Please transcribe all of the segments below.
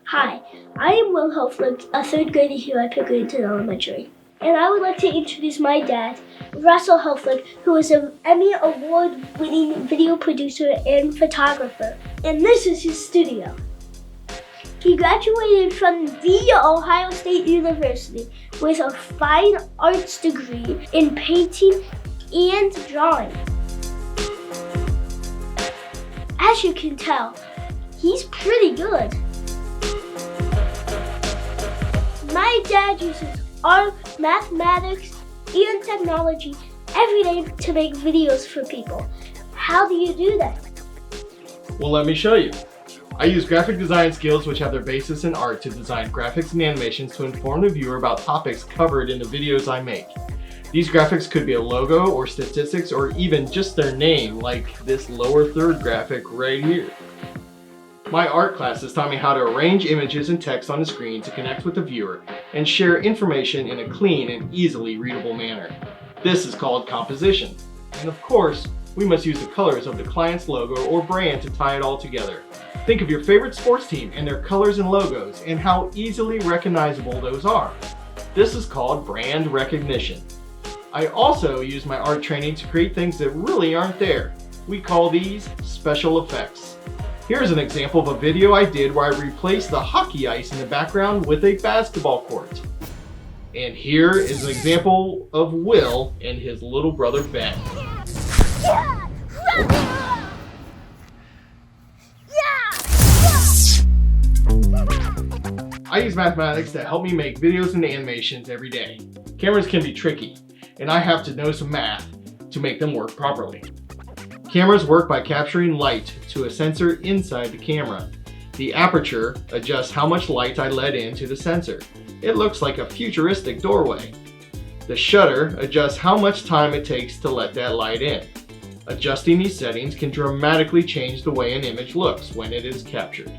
Hi, I am Will Helflich, a third grader here at Pickerington Elementary. And I would like to introduce my dad, Russell Helflich, who is an Emmy Award-winning video producer and photographer. And this is his studio. He graduated from The Ohio State University with a fine arts degree in painting and drawing. As you can tell, he's pretty good. My dad uses art, mathematics, and technology every day to make videos for people. How do you do that? Well, let me show you. I use graphic design skills which have their basis in art to design graphics and animations to inform the viewer about topics covered in the videos I make. These graphics could be a logo or statistics or even just their name, like this lower third graphic right here. My art classes taught me how to arrange images and text on the screen to connect with the viewer and share information in a clean and easily readable manner. This is called composition. And of course, we must use the colors of the client's logo or brand to tie it all together. Think of your favorite sports team and their colors and logos and how easily recognizable those are. This is called brand recognition. I also use my art training to create things that really aren't there. We call these special effects. Here's an example of a video I did where I replaced the hockey ice in the background with a basketball court. And here is an example of Will and his little brother Ben. I use mathematics to help me make videos and animations every day. Cameras can be tricky, and I have to know some math to make them work properly. Cameras work by capturing light to a sensor inside the camera. The aperture adjusts how much light I let into the sensor. It looks like a futuristic doorway. The shutter adjusts how much time it takes to let that light in. Adjusting these settings can dramatically change the way an image looks when it is captured.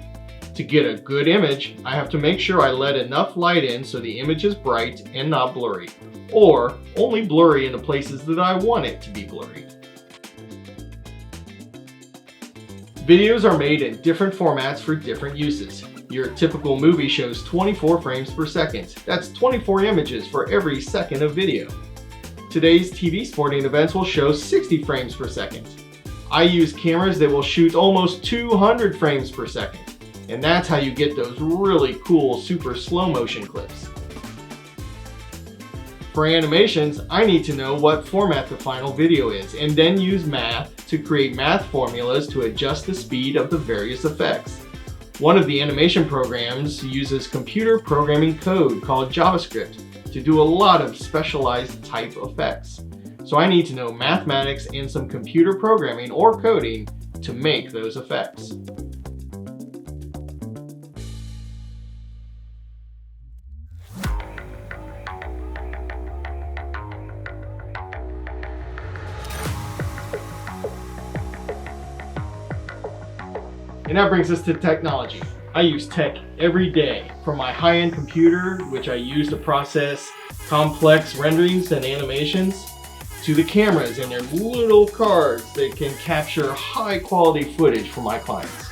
To get a good image, I have to make sure I let enough light in so the image is bright and not blurry, or only blurry in the places that I want it to be blurry. Videos are made in different formats for different uses. Your typical movie shows 24 frames per second. That's 24 images for every second of video. Today's TV sporting events will show 60 frames per second. I use cameras that will shoot almost 200 frames per second. And that's how you get those really cool super slow motion clips. For animations, I need to know what format the final video is and then use math to create math formulas to adjust the speed of the various effects. One of the animation programs uses computer programming code called JavaScript to do a lot of specialized type effects. So I need to know mathematics and some computer programming or coding to make those effects. And that brings us to technology. I use tech every day, from my high-end computer, which I use to process complex renderings and animations, to the cameras and their little cards that can capture high-quality footage for my clients.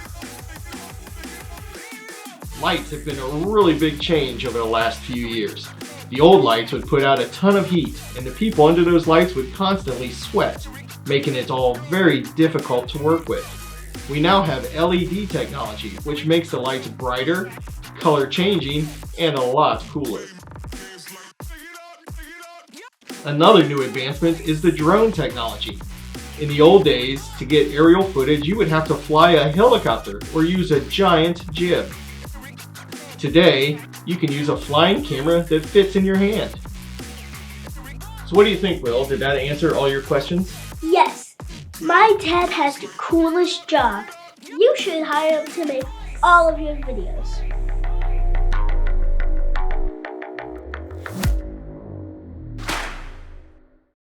Lights have been a really big change over the last few years. The old lights would put out a ton of heat, and the people under those lights would constantly sweat, making it all very difficult to work with. We now have LED technology, which makes the lights brighter, color changing, and a lot cooler. Another new advancement is the drone technology. In the old days, to get aerial footage, you would have to fly a helicopter or use a giant jib. Today, you can use a flying camera that fits in your hand. So what do you think, Will? Did that answer all your questions? Yes. My dad has the coolest job. You should hire him to make all of your videos.